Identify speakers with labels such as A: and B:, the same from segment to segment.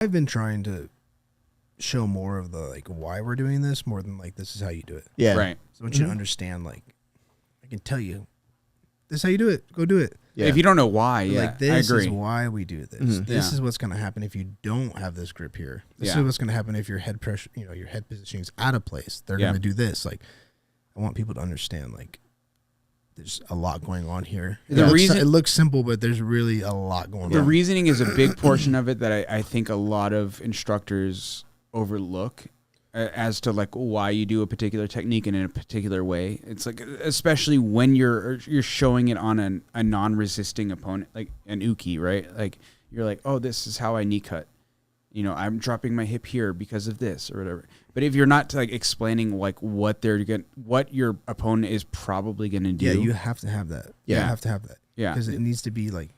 A: I've been trying to show more of the like why we're doing this more than like this is how you do it.
B: Yeah.
C: Right.
A: So I want you to understand, like, I can tell you this is how you do it. Go do it.
B: Yeah.
C: If you don't know why,
A: But,
C: yeah,
A: like, this
C: I agree.
A: is why we do this.
B: Mhm.
A: This
C: Yeah.
A: is what's going to happen if you don't have this grip here. This
C: Yeah.
A: is what's going to happen if your head pressure, your head positioning is out of place. They're
C: Yeah.
A: going to do this. Like, I want people to understand, like, there's a lot going on here. It looks simple, but there's really a lot going on.
C: The reasoning is a big portion of it that I think a lot of instructors overlook as to like why you do a particular technique and in a particular way. It's like, especially when you're showing it on a non-resisting opponent, like an uke, right? Like you're like, oh, this is how I knee cut. I'm dropping my hip here because of this or whatever. But if you're not like explaining like what your opponent is probably going to do.
A: Yeah, you have to have that.
C: Yeah.
A: You have to have that.
C: Yeah.
A: Because it needs to be like,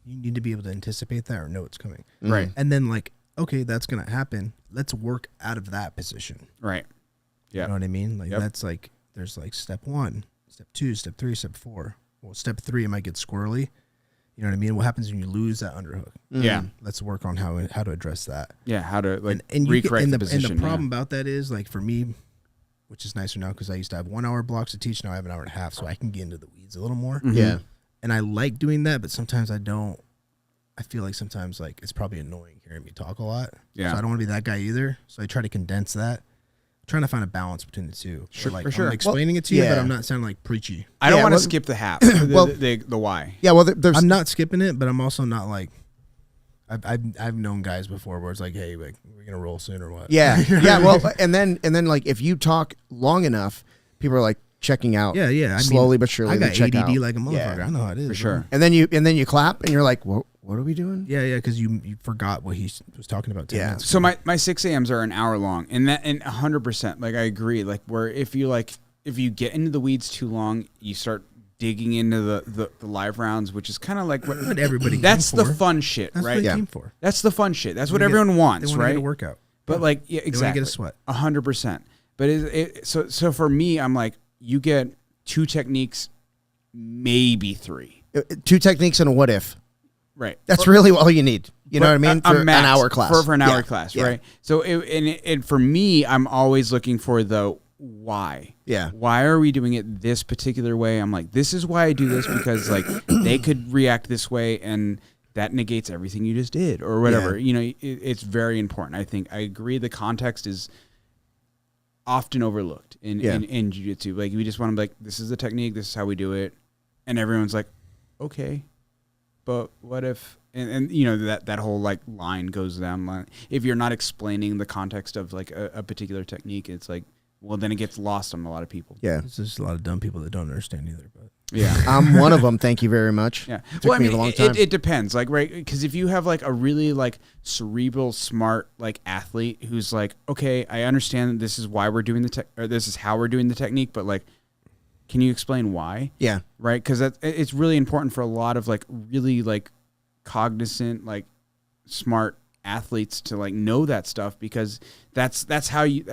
A: you need to be able to anticipate that or know it's coming.
C: Right.
A: And then like, okay, that's going to happen. Let's work out of that position.
C: Right. Yeah.
A: You know what I mean? Like
C: Yep.
A: that's like, there's like step 1, step 2, step 3, step 4. Well, step 3, it might get squirrely. You know what I mean? What happens when you lose that underhook?
C: Yeah.
A: Let's work on how to address that.
C: Yeah. How to like
A: and
C: recorrect the position.
A: And the problem about that is like for me, which is nicer now because I used to have 1 hour blocks to teach. Now I have an hour and a half, so I can get into the weeds a little more.
C: Mhm.
B: Yeah.
A: And I like doing that, but sometimes I don't. I feel like sometimes like it's probably annoying hearing me talk a lot.
C: Yeah.
A: So I don't want to be that guy either. So I try to condense that. I'm trying to find a balance between the two.
C: Sure,
A: Like,
C: for sure.
A: I'm explaining it to you,
B: yeah.
A: but I'm not sounding like preachy.
C: I don't
B: Yeah,
C: want to
B: well-
C: skip the half.
B: Well-
C: the why.
B: Yeah. Well, there's.
A: I'm not skipping it, but I'm also not like. I've known guys before where it's like, hey, like, we're gonna roll soon or what?
B: Yeah. Yeah. Well, and then like if you talk long enough, people are like checking out.
A: Yeah. I
B: slowly
A: mean,
B: but surely.
A: I
B: they
A: got
B: check
A: ADD
B: out.
A: like a motherfucker.
B: Yeah.
A: I know how it is
C: For
A: bro.
C: sure.
B: And then you clap and you're like, what are we doing?
A: Yeah, because you forgot what he was talking about. 10
B: Yeah.
A: minutes
C: So
A: ago.
C: my 6 a.m.s are an hour long, and 100%. Like I agree. Like where if you get into the weeds too long, you start digging into the live rounds, which is kind of like
A: what everybody.
C: that's
A: came
C: the
A: for.
C: fun shit,
A: That's
C: right?
A: what they
B: Yeah.
A: came for.
C: That's the fun shit. That's
A: They
C: what
A: wanna get-
C: everyone wants,
A: They want to
C: right?
A: get a workout.
C: But like, yeah,
A: They want to
C: exactly.
A: get a sweat.
C: 100%. But so for me, I'm like, you get 2 techniques, maybe 3.
B: 2 techniques and a what if.
C: Right.
B: That's really all you need. You know what I mean?
C: A
B: For an
C: max,
B: hour class.
C: For an hour
B: Yeah.
C: class,
B: Yeah.
C: right? So and for me, I'm always looking for the why.
B: Yeah.
C: Why are we doing it this particular way? I'm like, this is why I do this because like they could react this way and that negates everything you just did or whatever.
B: Yeah.
C: It's very important. I think I agree. The context is often overlooked in jiu-jitsu. Like we just want to be like, this is the technique. This is how we do it. And everyone's like, okay, but what if, and that whole like line goes down line. If you're not explaining the context of like a particular technique, it's like, well, then it gets lost on a lot of people.
B: Yeah.
A: There's just a lot of dumb people that don't understand either. But
C: Yeah.
B: I'm one of them. Thank you very much.
C: Yeah.
B: It took me a long time.
C: It depends. Like, right. Because if you have like a really like cerebral, smart, like athlete who's like, okay, I understand that this is why we're doing or this is how we're doing the technique, but like, can you explain why?
B: Yeah.
C: Right. Because it's really important for a lot of like really like cognizant, like smart athletes to like know that stuff because that's how you,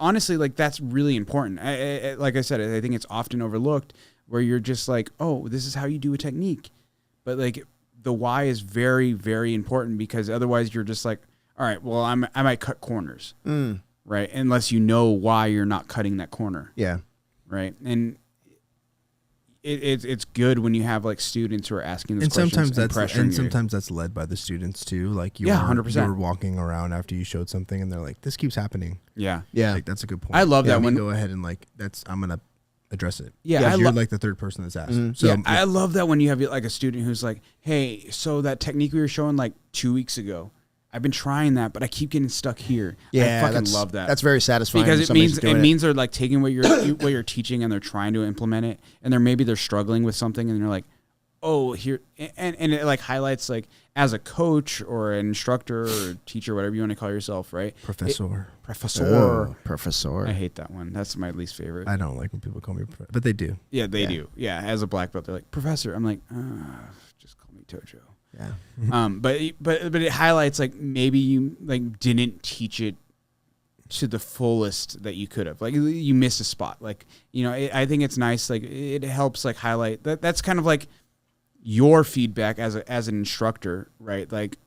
C: honestly, like that's really important. Like I said, I think it's often overlooked where you're just like, oh, this is how you do a technique. But like the why is very, very important because otherwise you're just like, all right, well, I might cut corners, right? Unless you know why you're not cutting that corner,
B: Yeah.
C: right? And it's good when you have like students who are asking those
A: and
C: questions
A: sometimes that's led by the students too. Like you're
C: 100%.
A: you're walking around after you showed something and they're like, this keeps happening.
C: Yeah.
B: Yeah.
A: Like that's a good point.
C: I love that
A: Let me
C: when-
A: go ahead and like I'm gonna address it.
C: Yeah,
A: Because
C: I
A: you're
C: love-
A: like the third person that's asked.
B: Mhm.
A: So
C: Yeah, I love that when you have like a student who's like, hey, so that technique we were showing like 2 weeks ago, I've been trying that, but I keep getting stuck here.
B: Yeah.
C: I fucking love that.
B: That's very satisfying.
C: Because
B: when
C: it
B: somebody's
C: means
B: doing
C: means they're like taking what you're teaching and they're trying to implement it, and they're struggling with something, and they're like, oh, here, and it like highlights like as a coach or an instructor or teacher, whatever you want to call yourself, right?
A: professor.
C: Professor.
B: Oh, professor.
C: I hate that one. That's my least favorite.
A: I don't like when people call me, but they do.
C: Yeah, they
B: Yeah.
C: do. Yeah, as a black belt, they're like professor. I'm like, just call me Tojo.
B: Yeah.
C: But it highlights like maybe you like didn't teach it to the fullest that you could have. Like you missed a spot. Like I think it's nice. Like it helps like highlight that. That's kind of like your feedback as an instructor, right? Like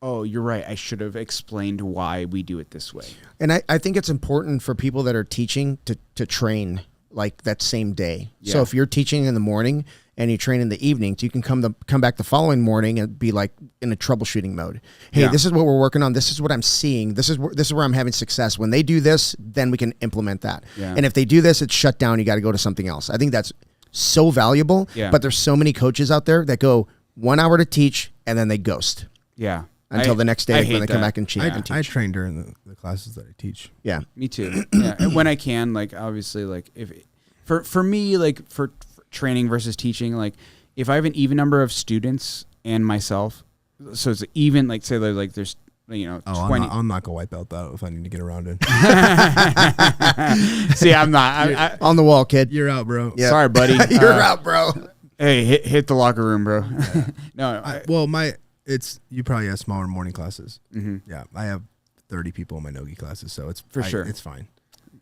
C: oh, you're right. I should have explained why we do it this way.
B: And I think it's important for people that are teaching to train like that same day.
C: Yeah.
B: So if you're teaching in the morning and you train in the evenings, you can come back the following morning and be like in a troubleshooting mode. Hey, this is what we're working on. This is what I'm seeing. This is where I'm having success. When they do this, then we can implement that.
C: Yeah.
B: And if they do this, it's shut down. You got to go to something else. I think that's so valuable.
C: Yeah.
B: But there's so many coaches out there that go 1 hour to teach and then they ghost.
C: Yeah.
B: Until the next day when they come back and teach.
A: I train during the classes that I teach.
B: Yeah.
C: Me too. Yeah. And when I can, like, obviously, like, for me, like, for training versus teaching, like, if I have an even number of students and myself, so it's even, like, say there's 20.
A: I'm not gonna wipe out that if I need to get around it.
C: See, I'm not.
B: On the wall, kid.
A: You're out, bro.
B: Yeah.
C: Sorry, buddy.
B: You're out, bro.
C: Hey, hit the locker room, bro. No.
A: You probably have smaller morning classes.
C: Mm-hmm.
A: Yeah, I have 30 people in my Nogi classes, so it's
C: sure.
A: It's fine.